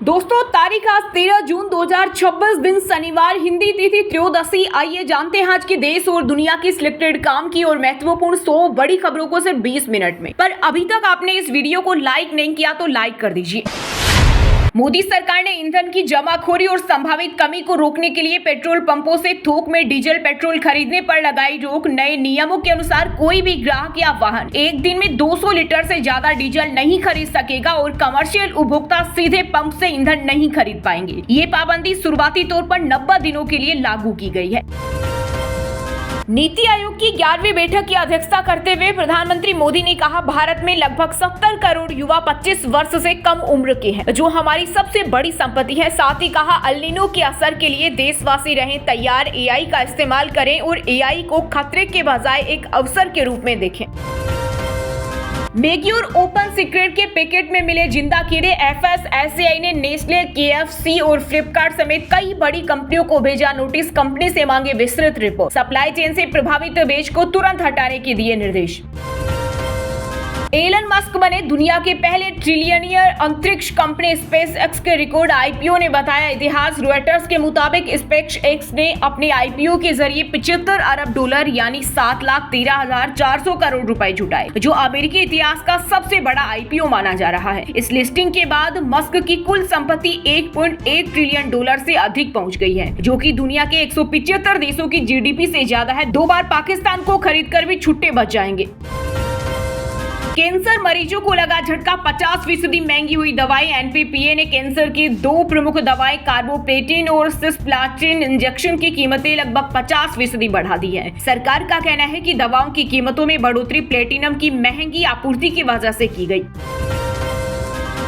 दोस्तों तारीख आज 13 जून 2026 दिन शनिवार, हिंदी तिथि त्रयोदशी। आइए जानते हैं आज के देश और दुनिया की सिलेक्टेड काम की और महत्वपूर्ण 100 बड़ी खबरों को सिर्फ 20 मिनट में। पर अभी तक आपने इस वीडियो को लाइक नहीं किया तो लाइक कर दीजिए। मोदी सरकार ने ईंधन की जमाखोरी और संभावित कमी को रोकने के लिए पेट्रोल पंपों से थोक में डीजल पेट्रोल खरीदने पर लगाई रोक। नए नियमों के अनुसार कोई भी ग्राहक या वाहन एक दिन में 200 लीटर से ज्यादा डीजल नहीं खरीद सकेगा और कमर्शियल उपभोक्ता सीधे पंप से ईंधन नहीं खरीद पाएंगे। ये पाबंदी शुरुआती तौर पर 90 दिनों के लिए लागू की गई है। नीति आयोग की 11वीं बैठक की अध्यक्षता करते हुए प्रधानमंत्री मोदी ने कहा, भारत में लगभग 70 करोड़ युवा 25 वर्ष से कम उम्र के हैं, जो हमारी सबसे बड़ी संपत्ति है। साथ ही कहा, अल नीनो के असर के लिए देशवासी रहें तैयार, एआई का इस्तेमाल करें और एआई को खतरे के बजाय एक अवसर के रूप में देखें। मैगी और ओपन सीक्रेट के पैकेट में मिले जिंदा कीड़े। एफएसएसएआई ने नेस्ले, केएफसी और फ्लिपकार्ट समेत कई बड़ी कंपनियों को भेजा नोटिस। कंपनी से मांगे विस्तृत रिपोर्ट। सप्लाई चेन से प्रभावित बैच को तुरंत हटाने के दिए निर्देश। एलन मस्क बने दुनिया के पहले ट्रिलियनियर। अंतरिक्ष कंपनी स्पेस एक्स के रिकॉर्ड आईपीओ ने बताया इतिहास। रॉयटर्स के मुताबिक स्पेस एक्स ने अपने आईपीओ के जरिए $75 अरब यानी 7,13,400 करोड़ रुपए जुटाए, जो अमेरिकी इतिहास का सबसे बड़ा आईपीओ माना जा रहा है। इस लिस्टिंग के बाद मस्क की कुल संपत्ति $1.1 ट्रिलियन से अधिक पहुंच गई है, जो कि दुनिया के 175 देशों की जीडीपी से ज्यादा है। 2 बार पाकिस्तान को खरीद कर भी छुट्टे बच जाएंगे। कैंसर मरीजों को लगा झटका, 50% महंगी हुई दवाई। एनपीपीए ने कैंसर की 2 प्रमुख दवाएं कार्बोप्लेटिन और सिस्प्लाटिन इंजेक्शन की कीमतें लगभग 50% बढ़ा दी है। सरकार का कहना है कि दवाओं की कीमतों में बढ़ोतरी प्लेटिनम की महंगी आपूर्ति की वजह से की गई।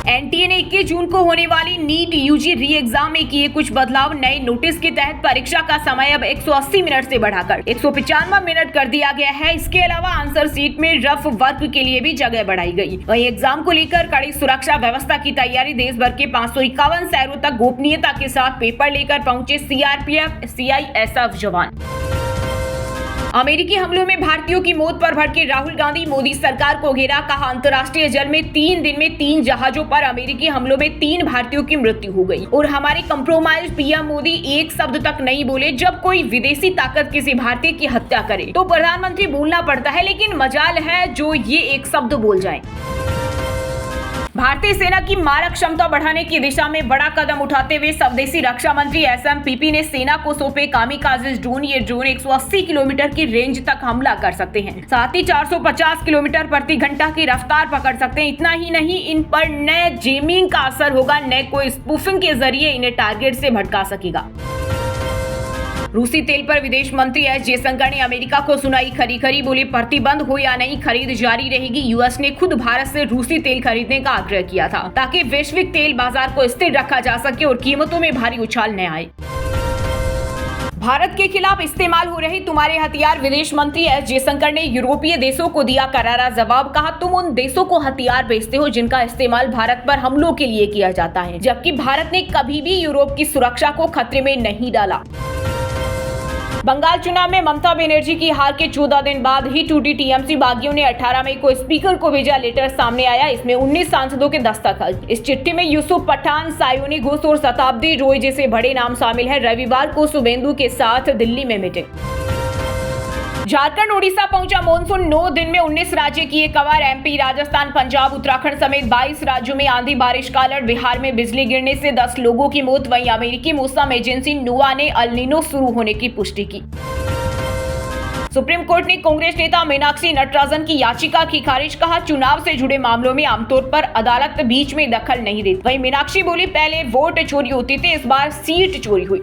एनटीए ने 21 जून को होने वाली नीट यूजी री एग्जाम में किए कुछ बदलाव। नए नोटिस के तहत परीक्षा का समय अब 180 मिनट से बढ़ाकर 195 मिनट कर दिया गया है। इसके अलावा आंसर सीट में रफ वर्क के लिए भी जगह बढ़ाई गई। वहीं एग्जाम को लेकर कड़ी सुरक्षा व्यवस्था की तैयारी। देश भर के 551 शहरों तक गोपनीयता के साथ पेपर लेकर पहुंचे सीआरपीएफ सीआईएसएफ जवान। अमेरिकी हमलों में भारतीयों की मौत पर भड़के राहुल गांधी। मोदी सरकार को घेरा, कहा अंतर्राष्ट्रीय जल में 3 दिन में 3 जहाजों पर अमेरिकी हमलों में 3 भारतीयों की मृत्यु हो गई और हमारे कंप्रोमाइज। पीएम मोदी एक शब्द तक नहीं बोले। जब कोई विदेशी ताकत किसी भारतीय की हत्या करे तो प्रधानमंत्री बोलना पड़ता है, लेकिन मजाल है जो ये एक शब्द बोल जाए। भारतीय सेना की मारक क्षमता बढ़ाने की दिशा में बड़ा कदम उठाते हुए स्वदेशी रक्षा मंत्री एसएमपीपी ने सेना को सौंपे कामिकाज़े ड्रोन। ये ड्रोन 180 किलोमीटर की रेंज तक हमला कर सकते हैं, साथ ही 450 किलोमीटर प्रति घंटा की रफ्तार पकड़ सकते हैं। इतना ही नहीं, इन पर न जेमिंग का असर होगा, न कोई स्पूफिंग के जरिए इन्हें टारगेट से भटका सकेगा। रूसी तेल पर विदेश मंत्री एस जयशंकर ने अमेरिका को सुनाई खरी। बोले, प्रतिबंध हो या नहीं, खरीद जारी रहेगी। यूएस ने खुद भारत से रूसी तेल खरीदने का आग्रह किया था, ताकि वैश्विक तेल बाजार को स्थिर रखा जा सके और कीमतों में भारी उछाल न आए। भारत के खिलाफ इस्तेमाल हो रहे तुम्हारे हथियार। विदेश मंत्री एस जयशंकर ने यूरोपीय देशों को दिया करारा जवाब। कहा, तुम उन देशों को हथियार बेचते हो जिनका इस्तेमाल भारत पर हमलों के लिए किया जाता है, जबकि भारत ने कभी भी यूरोप की सुरक्षा को खतरे में नहीं डाला। बंगाल चुनाव में ममता बनर्जी की हार के 14 दिन बाद ही टूटी टीएमसी बागियों ने 18 मई को स्पीकर को भेजा लेटर सामने आया। इसमें 19 सांसदों के दस्तखत। इस चिट्ठी में यूसुफ पठान, सायोनी घोष और शताब्दी रॉय जैसे बड़े नाम शामिल हैं। रविवार को शुभेंदु के साथ दिल्ली में मीटिंग। झारखंड उड़ीसा पहुंचा मॉनसून। 9 दिन में 19 राज्य किए कवर। एमपी, राजस्थान, पंजाब, उत्तराखंड समेत 22 राज्यों में आंधी बारिश का अलर्ट। बिहार में बिजली गिरने से 10 लोगों की मौत। वहीं अमेरिकी मौसम एजेंसी नोवा ने अल नीनो शुरू होने की पुष्टि की। सुप्रीम कोर्ट ने कांग्रेस नेता मीनाक्षी नटराजन की याचिका की खारिज। कहा, चुनाव से जुड़े मामलों में आमतौर पर अदालत बीच में दखल नहीं देती। वहीं मीनाक्षी बोली, पहले वोट चोरी होती थी, इस बार सीट चोरी हुई।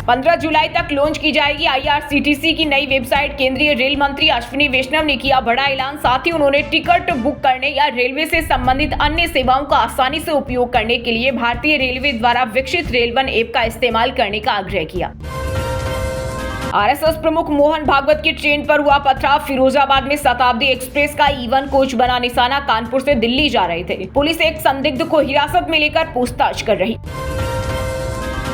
15 जुलाई तक लॉन्च की जाएगी आईआरसीटीसी की नई वेबसाइट। केंद्रीय रेल मंत्री अश्विनी वैष्णव ने किया बड़ा ऐलान। साथ ही उन्होंने टिकट बुक करने या रेलवे से संबंधित अन्य सेवाओं का आसानी से उपयोग करने के लिए भारतीय रेलवे द्वारा विकसित रेलवन ऐप का इस्तेमाल करने का आग्रह किया। आरएसएस प्रमुख मोहन भागवत की ट्रेन पर हुआ पथराव। फिरोजाबाद में शताब्दी एक्सप्रेस का E1 कोच बना निशाना। कानपुर से दिल्ली जा रहे थे। पुलिस एक संदिग्ध को हिरासत में लेकर पूछताछ कर रही।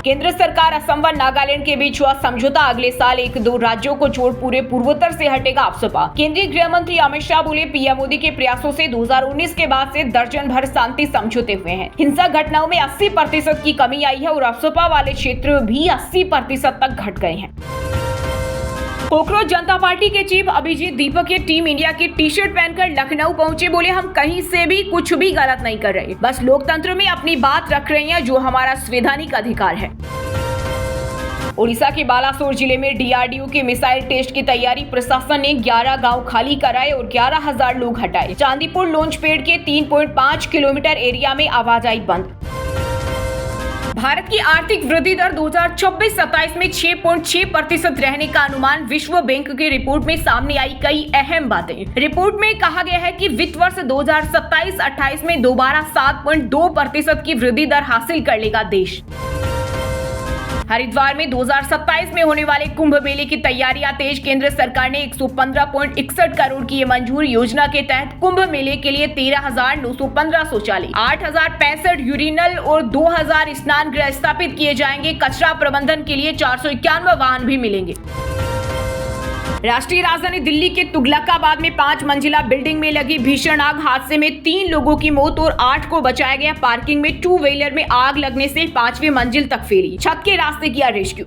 केंद्र सरकार असम व नागालैंड के बीच हुआ समझौता अगले साल 1-2 राज्यों को छोड़ पूरे पूर्वोत्तर से हटेगा अफसपा। केंद्रीय गृह मंत्री अमित शाह बोले, पीएम मोदी के प्रयासों से 2019 के बाद से दर्जन भर शांति समझौते हुए हैं। हिंसक घटनाओं में 80% की कमी आई है और अफसपा वाले क्षेत्र भी 80% तक घट गए हैं। कॉकरोच जनता पार्टी के चीफ अभिजीत दीपक ये टीम इंडिया की टी शर्ट पहनकर लखनऊ पहुंचे। बोले, हम कहीं से भी कुछ भी गलत नहीं कर रहे, बस लोकतंत्र में अपनी बात रख रहे हैं जो हमारा संवैधानिक अधिकार है। ओडिशा के बालासोर जिले में डीआरडीओ के मिसाइल टेस्ट की तैयारी, प्रशासन ने 11 गांव खाली कराए और 11,000 लोग हटाए। चांदीपुर लॉन्चपैड के 3.5 किलोमीटर एरिया में आवाजाही बंद। भारत की आर्थिक वृद्धि दर 2026-27 में 6.6% रहने का अनुमान। विश्व बैंक की रिपोर्ट में सामने आई कई अहम बातें। रिपोर्ट में कहा गया है कि वित्त वर्ष 2027-28 में दोबारा 7.2% की वृद्धि दर हासिल कर लेगा देश। हरिद्वार में 2027 में होने वाले कुंभ मेले की तैयारियां तेज। केंद्र सरकार ने 115.61 करोड़ की मंजूर योजना के तहत कुंभ मेले के लिए 13,915 शौचालय, 8,065 यूरिनल और 2,000 स्नान गृह स्थापित किए जाएंगे। कचरा प्रबंधन के लिए 491 वाहन भी मिलेंगे। राष्ट्रीय राजधानी दिल्ली के तुगलकाबाद में 5 मंजिला बिल्डिंग में लगी भीषण आग। हादसे में 3 लोगों की मौत और 8 को बचाया गया। पार्किंग में 2 व्हीलर में आग लगने से 5वीं मंजिल तक फैली। छत के रास्ते किया रेस्क्यू।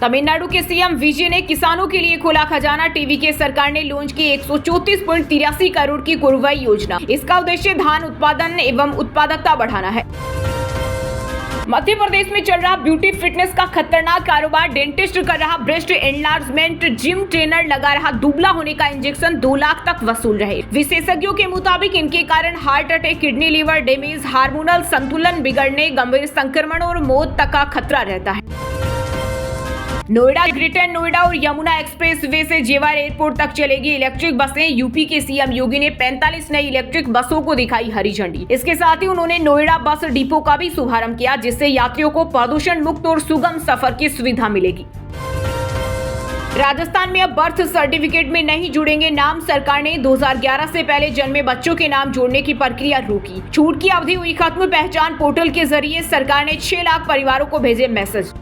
तमिलनाडु के सीएम विजय ने किसानों के लिए खोला खजाना। टीवी के सरकार ने लॉन्च की 134.83 करोड़ की कोरवाई योजना। इसका उद्देश्य धान उत्पादन एवं उत्पादकता बढ़ाना है। मध्य प्रदेश में चल रहा ब्यूटी फिटनेस का खतरनाक कारोबार। डेंटिस्ट कर रहा ब्रेस्ट एनलार्जमेंट, जिम ट्रेनर लगा रहा दुबला होने का इंजेक्शन, 2 लाख तक वसूल रहे। विशेषज्ञों के मुताबिक इनके कारण heart attack, kidney liver damage, hormonal संतुलन बिगड़ने, गंभीर संक्रमण और मौत तक का खतरा रहता है। नोएडा, ग्रेटर नोएडा और यमुना एक्सप्रेस वे से जेवर एयरपोर्ट तक चलेगी इलेक्ट्रिक बसें। यूपी के सीएम योगी ने 45 नई इलेक्ट्रिक बसों को दिखाई हरी झंडी। इसके साथ ही उन्होंने नोएडा बस डिपो का भी शुभारंभ किया, जिससे यात्रियों को प्रदूषण मुक्त और सुगम सफर की सुविधा मिलेगी। राजस्थान में अब बर्थ सर्टिफिकेट में नहीं जुड़ेंगे नाम। सरकार ने 2011 से पहले जन्मे बच्चों के नाम जोड़ने की प्रक्रिया रोकी। छूट की अवधि हुई खत्म। पहचान पोर्टल के जरिए सरकार ने 6 लाख परिवारों को भेजे मैसेज।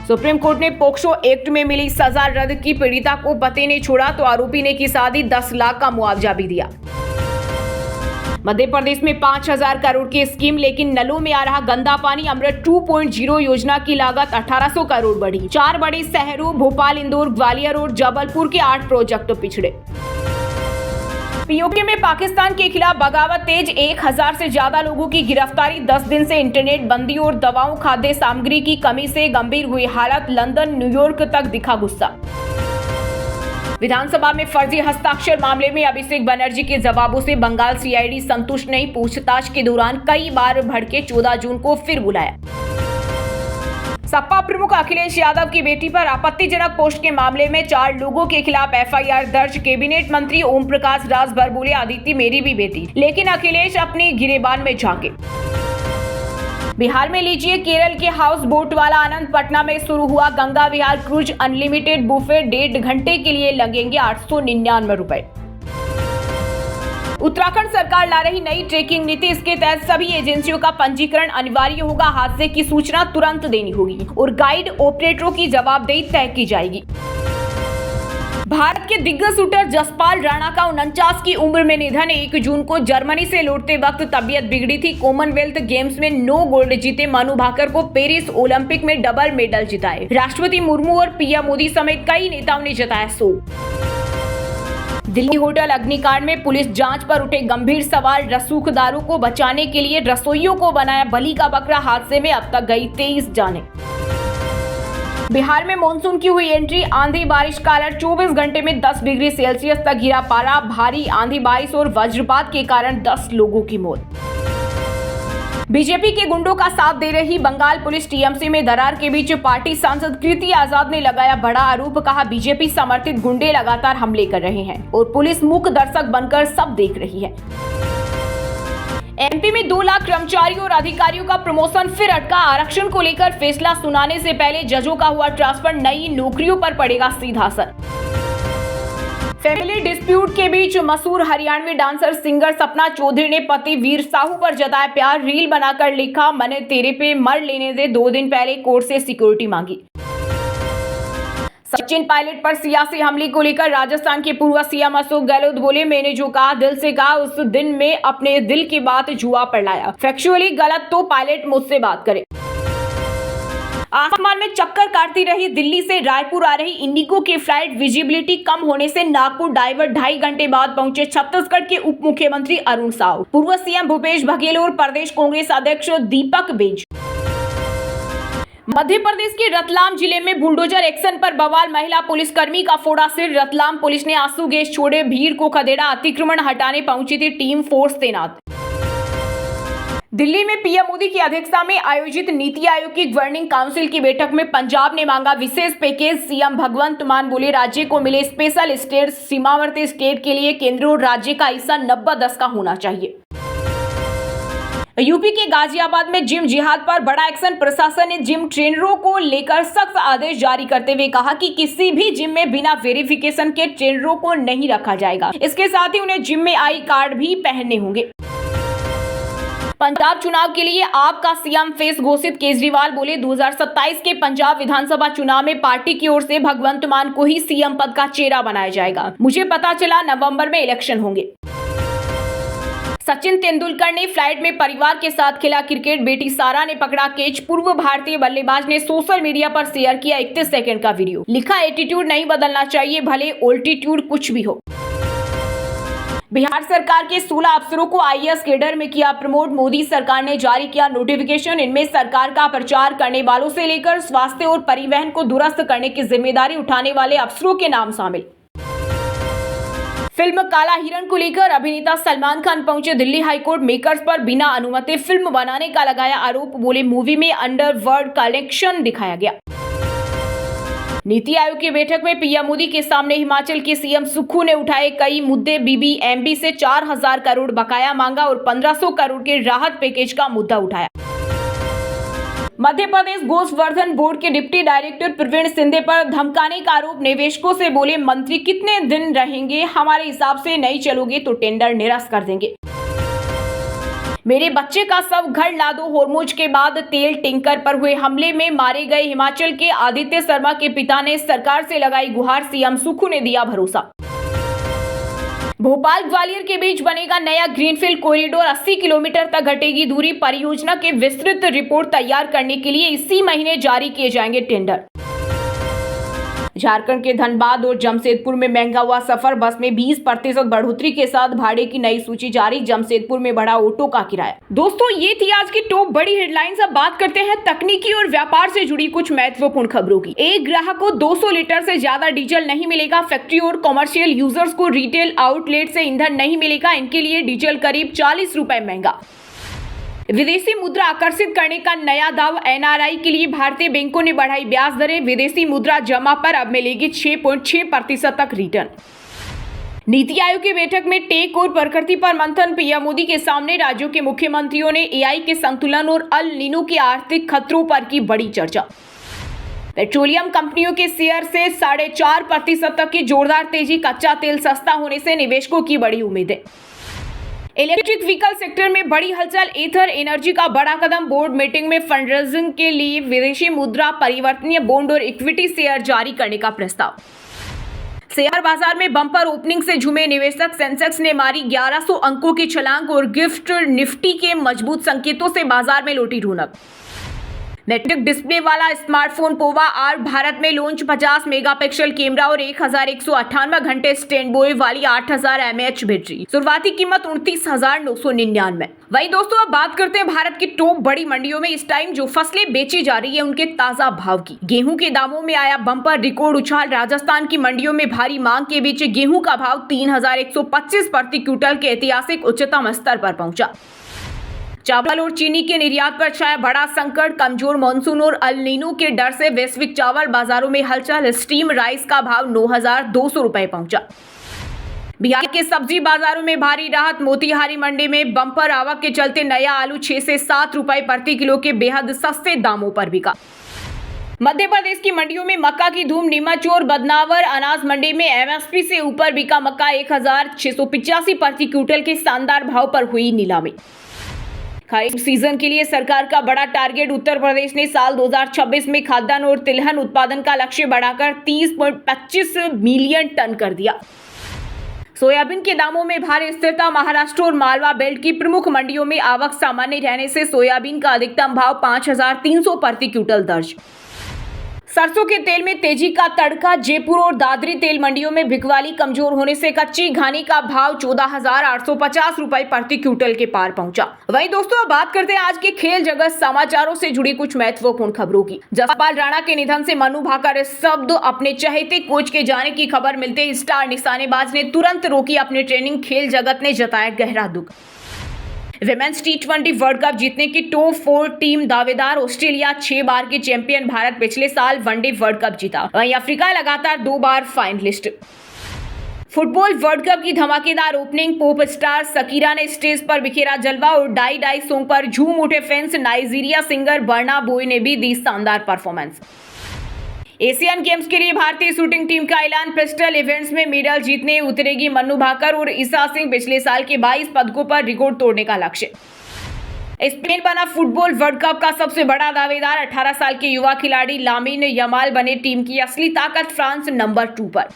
सुप्रीम कोर्ट ने पोक्सो एक्ट में मिली सजा रद्द की। पीड़िता को पति ने छोड़ा तो आरोपी ने की शादी, 10 लाख का मुआवजा भी दिया। मध्य प्रदेश में 5,000 करोड़ की स्कीम, लेकिन नलों में आ रहा गंदा पानी। अमृत 2.0 योजना की लागत 1,800 करोड़ बढ़ी। 4 बड़े शहरों भोपाल, इंदौर, ग्वालियर और जबलपुर के 8 प्रोजेक्ट पिछड़े। पीओके में पाकिस्तान के खिलाफ बगावत तेज। 1,000 से ज्यादा लोगों की गिरफ्तारी। 10 दिन से इंटरनेट बंदी और दवाओं खाद्य सामग्री की कमी से गंभीर हुई हालत। लंदन, न्यूयॉर्क तक दिखा गुस्सा। विधानसभा में फर्जी हस्ताक्षर मामले में अभिषेक बनर्जी के जवाबों से बंगाल सीआईडी संतुष्ट नहीं। पूछताछ के दौरान कई बार भड़के। 14 जून को फिर बुलाया। सपा प्रमुख अखिलेश यादव की बेटी पर आपत्तिजनक पोस्ट के मामले में 4 लोगों के खिलाफ एफआईआर दर्ज। कैबिनेट मंत्री ओम प्रकाश राजभर बोले, अदिति मेरी भी बेटी, लेकिन अखिलेश अपनी गिरेबान में झांके। बिहार में लीजिए केरल के हाउस बोट वाला आनंद। पटना में शुरू हुआ गंगा विहार क्रूज अनलिमिटेड बुफे। 1.5 घंटे के लिए लगेंगे 899 रुपए। उत्तराखंड सरकार ला रही नई ट्रैकिंग नीति। इसके तहत सभी एजेंसियों का पंजीकरण अनिवार्य होगा। हादसे की सूचना तुरंत देनी होगी और गाइड ऑपरेटरों की जवाबदेही तय की जाएगी। भारत के दिग्गज शूटर जसपाल राणा का 49 की उम्र में निधन। 1 जून को जर्मनी से लौटते वक्त तबीयत बिगड़ी थी। कॉमनवेल्थ गेम्स में 9 गोल्ड जीते। मनु भाकर को पेरिस ओलंपिक में डबल मेडल जिताए। राष्ट्रपति मुर्मू और पीएम मोदी समेत कई नेताओं ने जताया शोक। दिल्ली होटल अग्निकांड में पुलिस जांच पर उठे गंभीर सवाल। रसूखदारों को बचाने के लिए रसोइयों को बनाया बलि का बकरा। हादसे में अब तक गई 23 जानें। बिहार में मानसून की हुई एंट्री। आंधी बारिश का अलर्ट। 24 घंटे में 10 डिग्री सेल्सियस तक गिरा पारा। भारी आंधी बारिश और वज्रपात के कारण 10 लोगों की मौत। बीजेपी के गुंडों का साथ दे रही बंगाल पुलिस। टीएमसी में दरार के बीच पार्टी सांसद कृति आजाद ने लगाया बड़ा आरोप। कहा, बीजेपी समर्थित गुंडे लगातार हमले कर रहे हैं और पुलिस मूक दर्शक बनकर सब देख रही है। एमपी में 2 लाख कर्मचारियों और अधिकारियों का प्रमोशन फिर अटका। आरक्षण को लेकर फैसला सुनाने से पहले जजों का हुआ ट्रांसफर। नई नौकरियों पर पड़ेगा सीधा असर। फैमिली डिस्प्यूट के बीच मशहूर हरियाणवी डांसर सिंगर सपना चौधरी ने पति वीर साहू पर जताया प्यार। रील बनाकर लिखा, मैंने तेरे पे मर लेने दे। 2 दिन पहले कोर्ट से सिक्योरिटी मांगी। सचिन पायलट पर सियासी हमले को लेकर राजस्थान के पूर्व सीएम अशोक गहलोत बोले, मैंने जो कहा दिल से कहा, उस दिन में अपने दिल की बात जुआ पर लाया। फैक्चुअली गलत तो पायलट मुझसे बात करे। आसमान में चक्कर काटती रही दिल्ली से रायपुर आ रही इंडिगो की फ्लाइट विजिबिलिटी कम होने से नागपुर डाइवर्ट 2.5 घंटे बाद पहुंचे छत्तीसगढ़ के उप मुख्यमंत्री अरुण साव, पूर्व सीएम भूपेश बघेल और प्रदेश कांग्रेस अध्यक्ष दीपक बैज। मध्य प्रदेश के रतलाम जिले में बुलडोजर एक्शन पर बवाल, महिला पुलिसकर्मी का फोड़ा सिर। रतलाम पुलिस ने आंसू गैस छोड़े, भीड़ को खदेड़ा, अतिक्रमण हटाने पहुंची थी टीम, फोर्स तैनात। दिल्ली में पीएम मोदी की अध्यक्षता में आयोजित नीति आयोग की गवर्निंग काउंसिल की बैठक में पंजाब ने मांगा विशेष पैकेज। सीएम भगवंत मान बोले, राज्य को मिले स्पेशल स्टेट। सीमावर्ती स्टेट के लिए केंद्र और राज्य का हिस्सा 90-10 का होना चाहिए। यूपी के गाजियाबाद में जिम जिहाद पर बड़ा एक्शन। प्रशासन ने जिम ट्रेनरों को लेकर सख्त आदेश जारी करते हुए कहा कि किसी भी जिम में बिना वेरिफिकेशन के ट्रेनरों को नहीं रखा जाएगा। इसके साथ ही उन्हें जिम में आई कार्ड भी पहनने होंगे। पंजाब चुनाव के लिए आपका सीएम फेस घोषित। केजरीवाल बोले, 2027 के पंजाब विधानसभा चुनाव में पार्टी की ओर से भगवंत मान को ही सीएम पद का चेहरा बनाया जाएगा। मुझे पता चला नवंबर में इलेक्शन होंगे। सचिन तेंदुलकर ने फ्लाइट में परिवार के साथ खेला क्रिकेट। बेटी सारा ने पकड़ा कैच। पूर्व भारतीय बल्लेबाज ने सोशल मीडिया पर शेयर किया 31 सेकंड का वीडियो। लिखा, एटीट्यूड नहीं बदलना चाहिए, भले ऑल्टीट्यूड कुछ भी हो। बिहार सरकार के 16 अफसरों को आईएएस कैडर में किया प्रमोट। मोदी सरकार ने जारी किया नोटिफिकेशन। इनमें सरकार का प्रचार करने वालों से लेकर स्वास्थ्य और परिवहन को दुरुस्त करने की जिम्मेदारी उठाने वाले अफसरों के नाम शामिल। फिल्म काला हिरण को लेकर अभिनेता सलमान खान पहुंचे दिल्ली हाईकोर्ट। मेकर्स पर बिना अनुमति फिल्म बनाने का लगाया आरोप। बोले, मूवी में अंडरवर्ल्ड कलेक्शन दिखाया गया। नीति आयोग की बैठक में पीएम मोदी के सामने हिमाचल के सीएम सुक्खू ने उठाए कई मुद्दे। बीबीएमबी से 4000 करोड़ बकाया मांगा और 1500 करोड़ के राहत पैकेज का मुद्दा उठाया। मध्य प्रदेश गोवर्धन बोर्ड के डिप्टी डायरेक्टर प्रवीण सिंधे पर धमकाने का आरोप। निवेशकों से बोले, मंत्री कितने दिन रहेंगे, हमारे हिसाब से नहीं चलोगे तो टेंडर निरस्त कर देंगे। मेरे बच्चे का शव घर ला दो। हॉर्मुज के बाद तेल टैंकर पर हुए हमले में मारे गए हिमाचल के आदित्य शर्मा के पिता ने सरकार से लगाई गुहार। सीएम सुक्खू ने दिया भरोसा। भोपाल ग्वालियर के बीच बनेगा नया ग्रीनफील्ड कॉरिडोर। 80 किलोमीटर तक घटेगी दूरी। परियोजना की विस्तृत रिपोर्ट तैयार करने के लिए इसी महीने जारी किए जाएंगे टेंडर। झारखंड के धनबाद और जमशेदपुर में महंगा हुआ सफर। बस में 20% बढ़ोतरी के साथ भाड़े की नई सूची जारी। जमशेदपुर में बढ़ा ऑटो का किराया। दोस्तों, ये थी आज की टॉप बड़ी हेडलाइंस। अब बात करते हैं तकनीकी और व्यापार से जुड़ी कुछ महत्वपूर्ण खबरों की। एक ग्राहक को 200 लीटर से ज्यादा डीजल नहीं मिलेगा। फैक्ट्री और कॉमर्शियल यूजर्स को रिटेल आउटलेट से ईंधन नहीं मिलेगा। इनके लिए डीजल करीब 40 रुपए महंगा। विदेशी मुद्रा आकर्षित करने का नया दाव। एनआरआई के लिए भारतीय बैंकों ने बढ़ाई ब्याज दरें। विदेशी मुद्रा जमा पर अब मिलेगी 6.6% तक रिटर्न। नीति आयोग की बैठक में टेक और प्रकृति पर मंथन। पीएम मोदी के सामने राज्यों के मुख्यमंत्रियों ने एआई के संतुलन और अल नीनो के आर्थिक खतरों पर की बड़ी चर्चा। पेट्रोलियम कंपनियों के शेयर से 4.5% तक की जोरदार तेजी। कच्चा तेल सस्ता होने से निवेशकों की बड़ी उम्मीदें। इलेक्ट्रिक व्हीकल सेक्टर में बड़ी हलचल। एथर एनर्जी का बड़ा कदम। बोर्ड मीटिंग में फंडरेजिंग के लिए विदेशी मुद्रा, परिवर्तनीय बॉन्ड और इक्विटी शेयर जारी करने का प्रस्ताव। शेयर बाजार में बम्पर ओपनिंग से झूमे निवेशक। सेंसेक्स ने मारी 1100 अंकों की छलांग और गिफ्ट निफ्टी के मजबूत संकेतों से बाजार में लौटी रौनक। मैट्रिक डिस्प्ले वाला स्मार्टफोन पोवा आर भारत में लॉन्च। 50 मेगापिक्सल कैमरा और 1198 घंटे स्टैंड बाय वाली 8000 mAh बैटरी। शुरुआती कीमत 29,999। वही दोस्तों, अब बात करते हैं भारत की टॉप बड़ी मंडियों में इस टाइम जो फसलें बेची जा रही है उनके ताजा भाव की। गेहूं के दामों में आया बम्पर रिकॉर्ड उछाल। राजस्थान की मंडियों में भारी मांग के बीच गेहूं का भाव 3125 प्रति क्विंटल के ऐतिहासिक उच्चतम स्तर पर पहुंचा। चावल और चीनी के निर्यात पर छाया बड़ा संकट। कमजोर मानसून और अल नीनो के डर से वैश्विक चावल बाजारों में हलचल। स्टीम राइस का भाव 9,200 रुपए पहुंचा। बिहार के सब्जी बाजारों में भारी राहत। मोतिहारी मंडी में बम्पर आवक के चलते नया आलू 6 से 7 रुपए प्रति किलो के बेहद सस्ते दामों पर बिका। मध्य प्रदेश की मंडियों में मक्का की धूम। नीमच और बदनावर अनाज मंडी में एमएसपी से ऊपर बिका मक्का। 1685 प्रति क्विंटल के शानदार भाव पर हुई नीलामी। खरीफ सीजन के लिए सरकार का बड़ा टारगेट। उत्तर प्रदेश ने साल 2026 में खाद्यान्न और तिलहन उत्पादन का लक्ष्य बढ़ाकर 30.25 मिलियन टन कर दिया। सोयाबीन के दामों में भारी स्थिरता। महाराष्ट्र और मालवा बेल्ट की प्रमुख मंडियों में आवक सामान्य रहने से सोयाबीन का अधिकतम भाव 5300 प्रति क्विंटल दर्ज। सरसों के तेल में तेजी का तड़का। जयपुर और दादरी तेल मंडियों में बिकवाली कमजोर होने से कच्ची घानी का भाव 14,850 रुपए प्रति क्विंटल के पार पहुंचा। वहीं दोस्तों, अब बात करते हैं आज के खेल जगत समाचारों से जुड़ी कुछ महत्वपूर्ण खबरों की। जसपाल राणा के निधन से मनु भाकर शब्द अपने चहेते कोच के जाने की खबर मिलते ही स्टार निशानेबाज ने तुरंत रोकी अपनी ट्रेनिंग। खेल जगत ने जताया गहरा दुख। विमेंस टी20 वर्ल्ड कप जीतने की टॉप 4 टीम दावेदार। ऑस्ट्रेलिया 6 बार के चैंपियन भारत पिछले साल वनडे वर्ल्ड कप जीता। वहीं अफ्रीका लगातार 2 बार फाइनलिस्ट। फुटबॉल वर्ल्ड कप की धमाकेदार ओपनिंग। पॉप स्टार शकीरा ने स्टेज पर बिखेरा जलवा और डाई डाई सॉन्ग पर झूम उठे fans. Nigeria singer Barna boy ने भी दी शानदार परफॉर्मेंस। एशियन गेम्स के लिए भारतीय शूटिंग टीम का ऐलान। पिस्टल इवेंट्स में मेडल जीतने उतरेगी मनु भाकर और ईशा सिंह। पिछले साल के 22 पदकों पर रिकॉर्ड तोड़ने का लक्ष्य। स्पेन बना फुटबॉल वर्ल्ड कप का सबसे बड़ा दावेदार। 18 साल के युवा खिलाड़ी लामिन यमाल बने टीम की असली ताकत। फ्रांस नंबर 2 पर।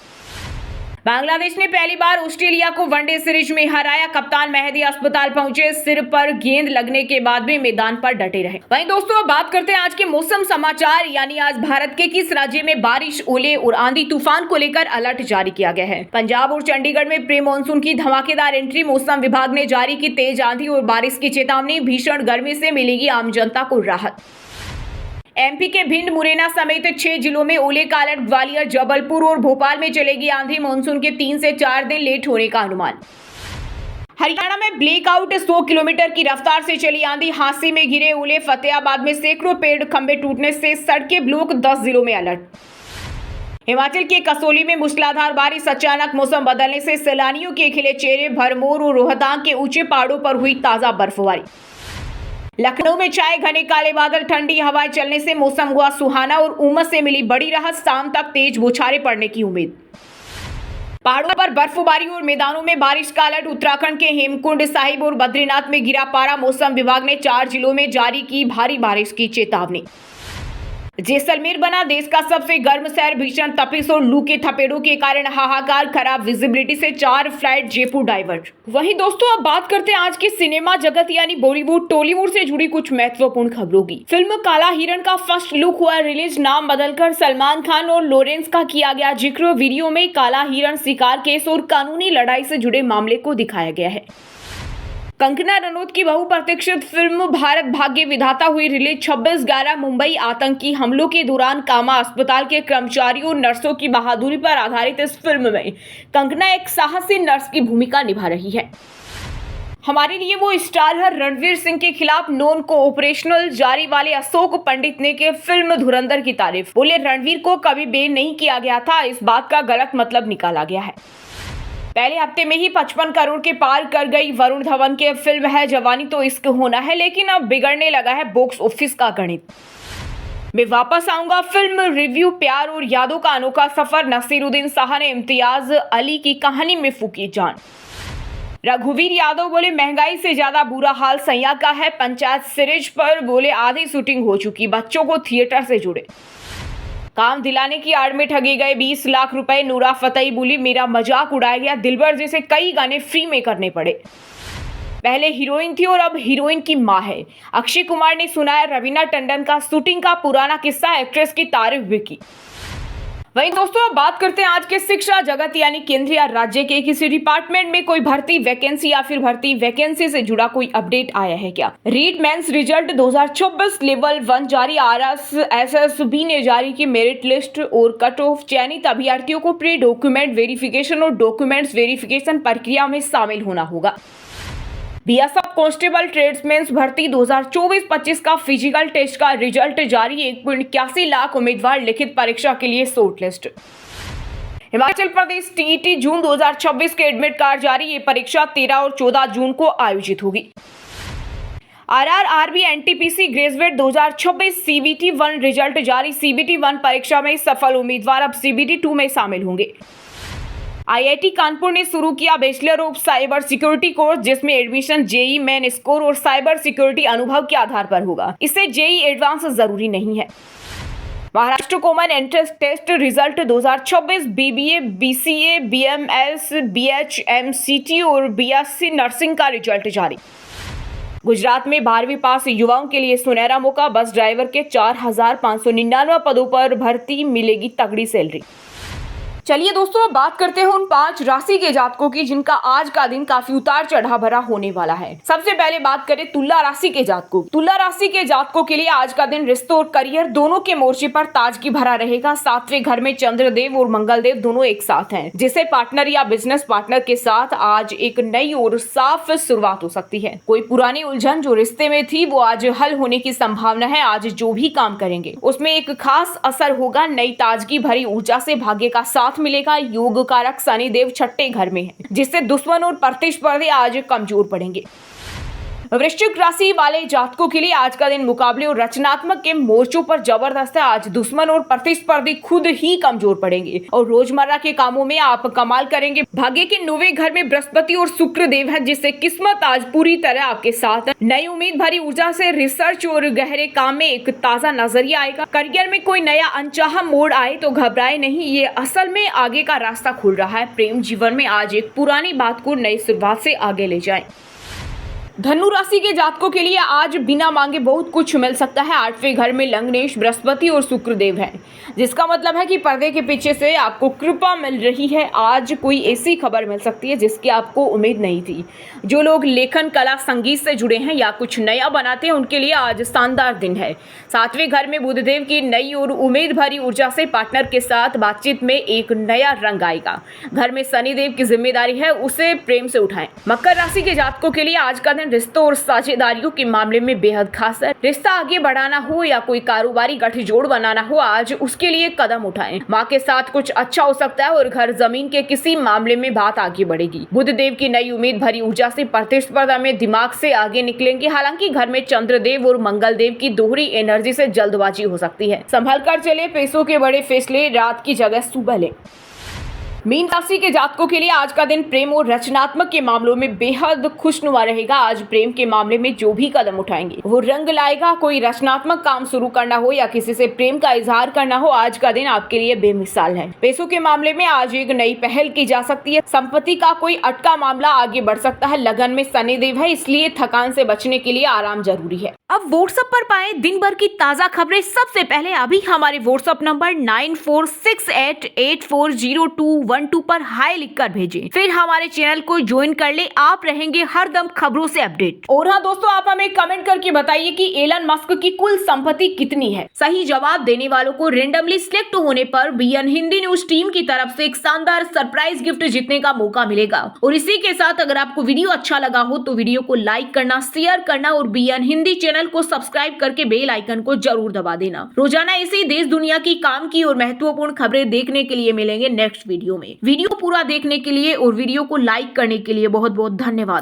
बांग्लादेश ने पहली बार ऑस्ट्रेलिया को वनडे सीरीज में हराया। कप्तान मेहदी अस्पताल पहुंचे। सिर पर गेंद लगने के बाद भी मैदान पर डटे रहे। वहीं दोस्तों, अब बात करते हैं आज के मौसम समाचार। यानी आज भारत के किस राज्य में बारिश, ओले और आंधी तूफान को लेकर अलर्ट जारी किया गया है। पंजाब और चंडीगढ़ में प्री मानसून की धमाकेदार एंट्री। मौसम विभाग ने जारी की तेज आंधी और बारिश की चेतावनी। भीषण गर्मी से मिलेगी आम जनता को राहत। एमपी के भिंड, मुरैना समेत 6 जिलों में ओले का अलर्ट। ग्वालियर, जबलपुर और भोपाल में चलेगी आंधी। मानसून के 3 से 4 दिन लेट होने का अनुमान। हरियाणा में ब्लैकआउट। 100 किलोमीटर की रफ्तार से चली आंधी। हांसी में गिरे ओले। फतेहाबाद में सैकड़ों पेड़ खंभे टूटने से सड़कें ब्लॉक। 10 जिलों में अलर्ट। हिमाचल के कसौली में मूसलाधार बारिश। अचानक मौसम बदलने से सैलानियों के खिले चेहरे। भरमौर और रोहतांग के ऊंचे पहाड़ों पर हुई ताजा बर्फबारी। लखनऊ में छाए घने काले बादल। ठंडी हवाएं चलने से मौसम हुआ सुहाना और उमस से मिली बड़ी राहत। शाम तक तेज बौछारें पड़ने की उम्मीद। पहाड़ों पर बर्फबारी और मैदानों में बारिश का अलर्ट। उत्तराखंड के हेमकुंड साहिब और बद्रीनाथ में गिरा पारा। मौसम विभाग ने 4 जिलों में जारी की भारी बारिश की चेतावनी। जैसलमेर बना देश का सबसे गर्म शहर। भीषण तपिश और लू के थपेड़ों के कारण हाहाकार। खराब विजिबिलिटी से 4 फ्लाइट जयपुर डाइवर्ट। वहीं दोस्तों, अब बात करते हैं आज के सिनेमा जगत यानी बॉलीवुड टॉलीवुड से जुड़ी कुछ महत्वपूर्ण खबरों की। फिल्म काला हिरण का फर्स्ट लुक हुआ रिलीज। नाम बदलकर सलमान खान और लॉरेंस का किया गया जिक्र। वीडियो में काला हिरण शिकार केस और कानूनी लड़ाई से जुड़े मामले को दिखाया गया है। कंगना रनौत की बहुप्रतीक्षित फिल्म भारत भाग्य विधाता हुई रिलीज। 26/11 मुंबई आतंकी हमलों के दौरान कामा अस्पताल के कर्मचारियों और नर्सों की बहादुरी पर आधारित इस फिल्म में कंगना एक साहसी नर्स की भूमिका निभा रही है। हमारे लिए वो स्टार है। रणवीर सिंह के खिलाफ नॉन कोऑपरेशनल जारी वाले अशोक पंडित ने की फिल्म धुरंधर की तारीफ। बोले, रणवीर को कभी बैन नहीं किया गया था, इस बात का गलत मतलब निकाला गया है। पहले हफ्ते में ही 55 करोड़ के पार कर गई। वरुण धवन की फिल्म है जवानी तो इश्क होना है, लेकिन अब बिगड़ने लगा है बॉक्स ऑफिस का गणित। मैं वापस आऊंगा फिल्म रिव्यू। प्यार और यादों का अनोखा सफर। नसीरुद्दीन शाह ने इम्तियाज अली की कहानी में फूकी जान। रघुवीर यादव बोले, महंगाई से ज्यादा बुरा हाल सैया का है। पंचायत सीरीज पर बोले, आधी शूटिंग हो चुकी, बच्चों को थिएटर से जुड़े। काम दिलाने की आड़ में ठगे गए 20 लाख रुपए। नूरा फतेही बोली, मेरा मजाक उड़ाया गया। दिलबर जैसे कई गाने फ्री में करने पड़े। पहले हीरोइन थी और अब हीरोइन की मां है। अक्षय कुमार ने सुनाया रवीना टंडन का शूटिंग का पुराना किस्सा। एक्ट्रेस की तारीफ भी की। वहीं दोस्तों, अब बात करते हैं आज के शिक्षा जगत यानी केंद्र या राज्य के किसी डिपार्टमेंट में कोई भर्ती वैकेंसी या फिर भर्ती वैकेंसी से जुड़ा कोई अपडेट आया है क्या। रीड मेंस रिजल्ट 2024 लेवल 1 जारी। RSSB ने जारी की मेरिट लिस्ट और कट ऑफ। चयनित अभ्यर्थियों को प्री डॉक्यूमेंट वेरिफिकेशन और डॉक्यूमेंट्स वेरिफिकेशन प्रक्रिया में शामिल होना होगा। बीएसएफ कांस्टेबल ट्रेड्समैन भर्ती 2024-25 का फिजिकल टेस्ट का रिजल्ट जारी। 1.81 लाख उम्मीदवार लिखित परीक्षा के लिए शॉर्टलिस्ट। हिमाचल प्रदेश टीईटी जून 2026 के एडमिट कार्ड जारी। ये परीक्षा 13 और 14 जून को आयोजित होगी। RRRB NTPC graduate 2026 CBT 1 result जारी। CBT 1 परीक्षा में सफल उम्मीदवार अब CBT 2 में शामिल होंगे। IIT कानपुर ने शुरू किया bachelor of cyber security course, जिसमें एडमिशन जेई मेन स्कोर और साइबर सिक्योरिटी अनुभव के आधार पर होगा। इससे जेई एडवांस जरूरी नहीं है। Maharashtra common entrance test result 2026 BBA, BCA, BMS, BHMCT और BSc नर्सिंग का रिजल्ट जारी। गुजरात में 12वीं पास युवाओं के लिए सुनहरा मौका। बस ड्राइवर के 4,599 पदों पर भर्ती, मिलेगी तगड़ी सैलरी। चलिए दोस्तों, अब बात करते हैं उन 5 राशि के जातकों की जिनका आज का दिन काफी उतार चढ़ाव भरा होने वाला है। सबसे पहले बात करें तुला राशि के जातकों। तुला राशि के जातकों के लिए आज का दिन रिश्तों और करियर दोनों के मोर्चे पर ताजगी भरा रहेगा। 7वें घर में चंद्रदेव और मंगलदेव दोनों एक साथ हैं, जिसे पार्टनर या बिजनेस पार्टनर के साथ आज एक नई और साफ शुरुआत हो सकती है। कोई पुरानी उलझन जो रिश्ते में थी वो आज हल होने की संभावना है। आज जो भी काम करेंगे उसमें एक खास असर होगा। नई ताजगी भरी ऊर्जा से भाग्य का साथ मिलेगा। योग कारक शनिदेव 6ठे घर में है, जिससे दुश्मन और प्रतिस्पर्धी आज कमजोर पड़ेंगे। वृश्चिक राशि वाले जातकों के लिए आज का दिन मुकाबले और रचनात्मक के मोर्चों पर जबरदस्त है। आज दुश्मन और प्रतिस्पर्धी खुद ही कमजोर पड़ेंगे और रोजमर्रा के कामों में आप कमाल करेंगे। भाग्य के 9वें घर में बृहस्पति और शुक्र देव है, जिससे किस्मत आज पूरी तरह आपके साथ है। नई उम्मीद भरी ऊर्जा से रिसर्च और गहरे काम में एक ताजा नजरिया आएगा। करियर में कोई नया अनचाहा मोड़ आए तो घबराए नहीं, ये असल में आगे का रास्ता खुल रहा है। प्रेम जीवन में आज एक पुरानी बात को नई शुरुआत से आगे ले जाएं। धनु राशि के जातकों के लिए आज बिना मांगे बहुत कुछ मिल सकता है। 8वें घर में लग्नेश, बृहस्पति और शुक्रदेव है, जिसका मतलब है कि पर्दे के पीछे से आपको कृपा मिल रही है। आज कोई ऐसी खबर मिल सकती है जिसकी आपको उम्मीद नहीं थी। जो लोग लेखन, कला, संगीत से जुड़े हैं या कुछ नया बनाते हैं उनके लिए आज शानदार दिन है। 7वें घर में बुधदेव की नई और उम्मीद भरी ऊर्जा से पार्टनर के साथ बातचीत में एक नया रंग आएगा। घर में शनिदेव की जिम्मेदारी है, उसे प्रेम से उठाएं। मकर राशि के जातकों के लिए आज का दिन रिश्तों और साझेदारियों के मामले में बेहद खास है। रिश्ता आगे बढ़ाना हो या कोई कारोबारी गठजोड़ बनाना हो, आज उसके लिए कदम उठाएं। माँ के साथ कुछ अच्छा हो सकता है और घर जमीन के किसी मामले में बात आगे बढ़ेगी। बुधदेव की नई उम्मीद भरी ऊर्जा से प्रतिस्पर्धा में दिमाग से आगे निकलेंगे। हालांकि घर में चंद्रदेव और मंगलदेव की दोहरी एनर्जी से जल्दबाजी हो सकती है। संभल कर चले, पैसों के बड़े फैसले रात की जगह सुबह लें। मीन राशि के जातकों के लिए आज का दिन प्रेम और रचनात्मक के मामलों में बेहद खुशनुमा रहेगा। आज प्रेम के मामले में जो भी कदम उठाएंगे वो रंग लाएगा। कोई रचनात्मक काम शुरू करना हो या किसी से प्रेम का इजहार करना हो, आज का दिन आपके लिए बेमिसाल है। पैसों के मामले में आज एक नई पहल की जा सकती है। संपत्ति का कोई अटका मामला आगे बढ़ सकता है। लगन में शनिदेव है, इसलिए थकान से बचने के लिए आराम जरूरी है। अब व्हाट्सएप पर पाए दिन भर की ताजा खबरें सबसे पहले अभी हमारे व्हाट्सएप नंबर 9468840212 पर हाई लिखकर भेजें। फिर हमारे चैनल को ज्वाइन कर ले, आप रहेंगे हरदम खबरों से अपडेट। और हाँ दोस्तों, आप हमें कमेंट करके बताइए कि एलन मस्क की कुल संपत्ति कितनी है। सही जवाब देने वालों को रेंडमली सिलेक्ट होने पर बीएन हिंदी न्यूज टीम की तरफ से एक शानदार सरप्राइज गिफ्ट जीतने का मौका मिलेगा। और इसी के साथ अगर आपको वीडियो अच्छा लगा हो तो वीडियो को लाइक करना, शेयर करना और बीएन हिंदी चैनल को सब्सक्राइब करके बेल आइकन को जरूर दबा देना। रोजाना इसी देश दुनिया की काम की और महत्वपूर्ण खबरें देखने के लिए मिलेंगे नेक्स्ट वीडियो में। वीडियो पूरा देखने के लिए और वीडियो को लाइक करने के लिए बहुत बहुत धन्यवाद।